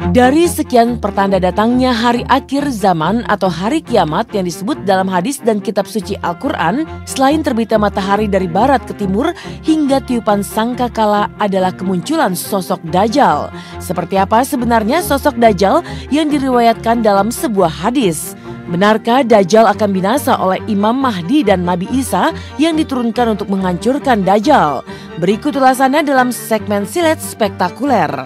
Dari sekian pertanda datangnya hari akhir zaman atau hari kiamat yang disebut dalam hadis dan kitab suci Al-Quran, selain terbitnya matahari dari barat ke timur hingga tiupan sangkakala adalah kemunculan sosok Dajjal. Seperti apa sebenarnya sosok Dajjal yang diriwayatkan dalam sebuah hadis? Benarkah Dajjal akan binasa oleh Imam Mahdi dan Nabi Isa yang diturunkan untuk menghancurkan Dajjal? Berikut ulasannya dalam segmen Silet Spektakuler.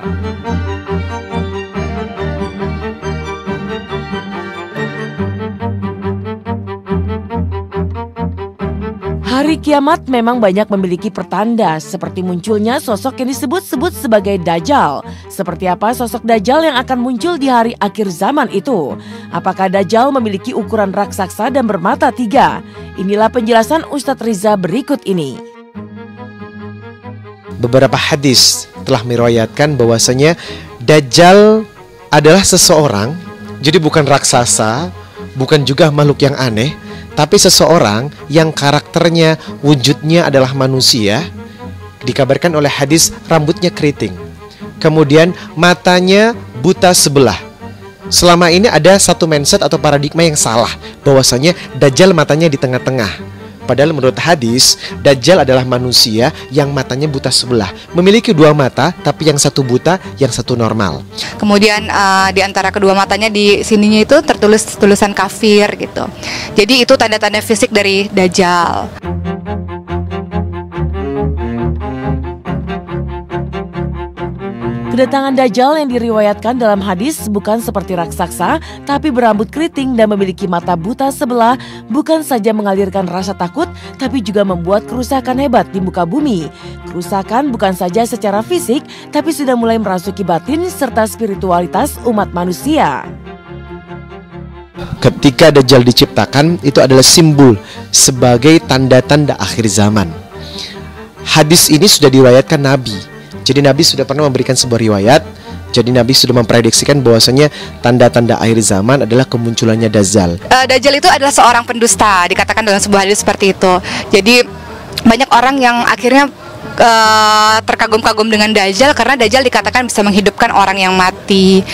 Hari kiamat memang banyak memiliki pertanda seperti munculnya sosok yang disebut-sebut sebagai Dajjal. Seperti apa sosok Dajjal yang akan muncul di hari akhir zaman itu? Apakah Dajjal memiliki ukuran raksasa dan bermata 3? Inilah penjelasan Ustadz Riza berikut ini. Beberapa hadis telah meriwayatkan bahwasanya Dajjal adalah seseorang, jadi bukan raksasa, bukan juga makhluk yang aneh, tapi seseorang yang karakternya, wujudnya adalah manusia. Dikabarkan oleh hadis rambutnya keriting, kemudian matanya buta sebelah. Selama ini ada satu mindset atau paradigma yang salah, bahwasanya Dajjal matanya di tengah-tengah. Padahal menurut hadis, Dajjal adalah manusia yang matanya buta sebelah, memiliki 2 mata, tapi yang satu buta, yang satu normal. Kemudian di antara kedua matanya di sininya itu tertulis tulisan kafir gitu. Jadi itu tanda-tanda fisik dari Dajjal. Kedatangan Dajjal yang diriwayatkan dalam hadis bukan seperti raksasa, tapi berambut keriting dan memiliki mata buta sebelah, bukan saja mengalirkan rasa takut, tapi juga membuat kerusakan hebat di muka bumi. Kerusakan bukan saja secara fisik, tapi sudah mulai merasuki batin serta spiritualitas umat manusia. Ketika Dajjal diciptakan, itu adalah simbol sebagai tanda-tanda akhir zaman. Hadis ini sudah diriwayatkan Nabi. Jadi Nabi sudah pernah memberikan sebuah riwayat. Jadi Nabi sudah memprediksikan bahwasanya tanda-tanda akhir zaman adalah kemunculannya Dajjal. Dajjal itu adalah seorang pendusta, dikatakan dalam sebuah hadis seperti itu. Jadi banyak orang yang akhirnya terkagum-kagum dengan Dajjal karena Dajjal dikatakan bisa menghidupkan orang yang mati.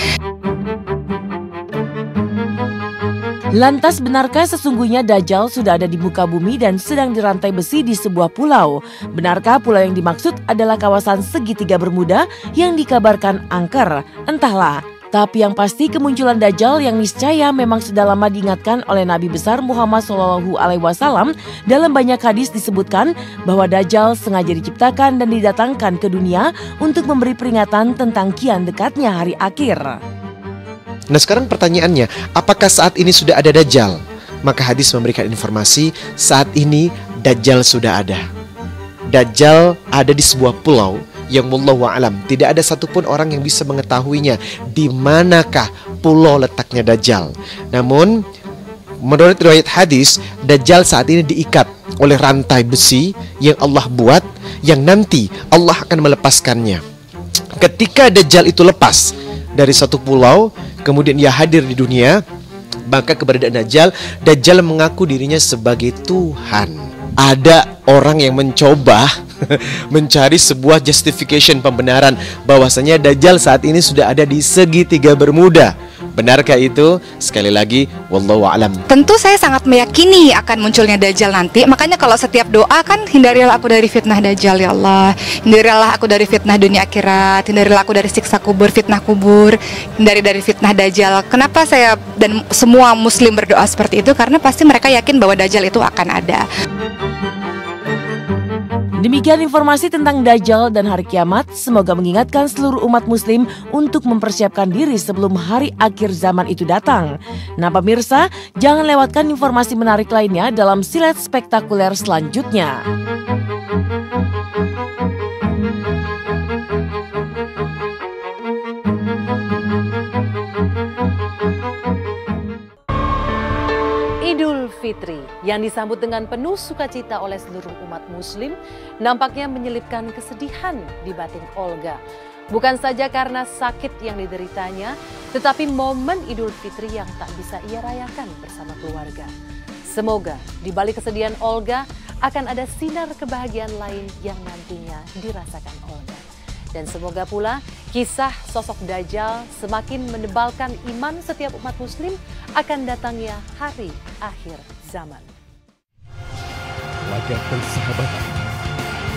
Lantas benarkah sesungguhnya Dajjal sudah ada di muka bumi dan sedang dirantai besi di sebuah pulau? Benarkah pulau yang dimaksud adalah kawasan segitiga Bermuda yang dikabarkan angker? Entahlah. Tapi yang pasti kemunculan Dajjal yang niscaya memang sudah lama diingatkan oleh Nabi besar Muhammad SAW. Dalam banyak hadis disebutkan bahwa Dajjal sengaja diciptakan dan didatangkan ke dunia untuk memberi peringatan tentang kian dekatnya hari akhir. Nah sekarang pertanyaannya, apakah saat ini sudah ada Dajjal? Maka hadis memberikan informasi saat ini Dajjal sudah ada. Dajjal ada di sebuah pulau yang wallahu a'lam, tidak ada satupun orang yang bisa mengetahuinya di manakah pulau letaknya Dajjal. Namun menurut riwayat hadis, Dajjal saat ini diikat oleh rantai besi yang Allah buat, yang nanti Allah akan melepaskannya. Ketika Dajjal itu lepas dari satu pulau, kemudian ia hadir di dunia, maka keberadaan Dajjal mengaku dirinya sebagai Tuhan. Ada orang yang mencoba mencari sebuah justification, pembenaran bahwasanya Dajjal saat ini sudah ada di segitiga Bermuda. Benarkah itu? Sekali lagi, wallahu a'lam. Tentu saya sangat meyakini akan munculnya Dajjal nanti. Makanya kalau setiap doa kan, hindarilah aku dari fitnah Dajjal ya Allah. Hindarilah aku dari fitnah dunia akhirat. Hindarilah aku dari siksa kubur, fitnah kubur. Hindari dari fitnah Dajjal. Kenapa saya dan semua muslim berdoa seperti itu? Karena pasti mereka yakin bahwa Dajjal itu akan ada. Demikian informasi tentang Dajjal dan hari kiamat. Semoga mengingatkan seluruh umat muslim untuk mempersiapkan diri sebelum hari akhir zaman itu datang. Nah pemirsa, jangan lewatkan informasi menarik lainnya dalam Silet Spektakuler selanjutnya. Idul Fitri yang disambut dengan penuh sukacita oleh seluruh umat muslim nampaknya menyelipkan kesedihan di batin Olga. Bukan saja karena sakit yang dideritanya, tetapi momen Idul Fitri yang tak bisa ia rayakan bersama keluarga. Semoga di balik kesedihan Olga akan ada sinar kebahagiaan lain yang nantinya dirasakan Olga. Dan semoga pula Kisah sosok Dajjal semakin menebalkan iman setiap umat muslim akan datangnya hari akhir zaman. Laga persahabatan,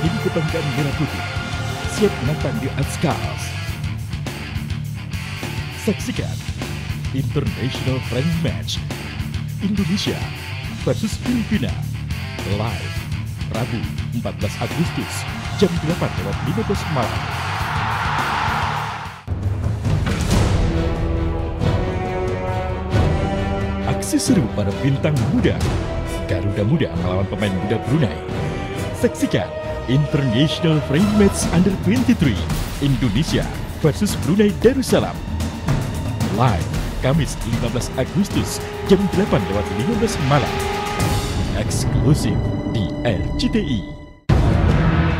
ini kebanggaan merah putih, siap menantang di Ascars. Saksikan International Friendly Match Indonesia versus Filipina live Rabu 14 Agustus jam 8:15 malam. Aksi seru para bintang muda, Garuda Muda melawan pemain muda Brunei. Saksikan International Friendly Match Under 23 Indonesia versus Brunei Darussalam live Kamis 15 Agustus jam 8:15 malam. Eksklusif di RCTI.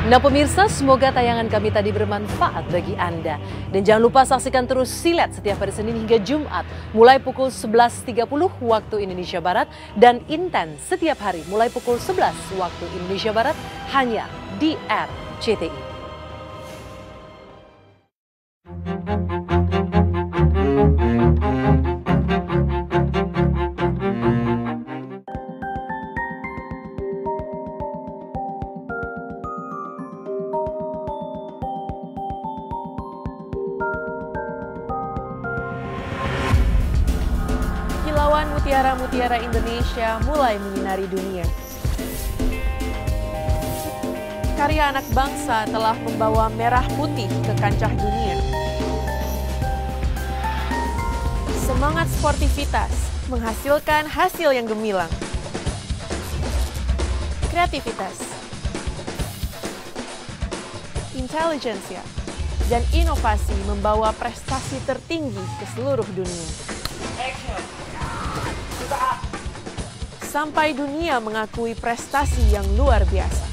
Nah pemirsa, semoga tayangan kami tadi bermanfaat bagi Anda. Dan jangan lupa saksikan terus Silet setiap hari Senin hingga Jumat mulai pukul 11.30 waktu Indonesia Barat dan Inten setiap hari mulai pukul 11 waktu Indonesia Barat hanya di RCTI. Kilauan mutiara-mutiara Indonesia mulai menyinari dunia. Karya anak bangsa telah membawa merah putih ke kancah dunia. Semangat sportivitas menghasilkan hasil yang gemilang. Kreativitas, intelijensia, dan inovasi membawa prestasi tertinggi ke seluruh dunia. Sampai dunia mengakui prestasi yang luar biasa.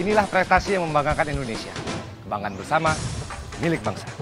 Inilah prestasi yang membanggakan Indonesia. Kebanggaan bersama milik bangsa.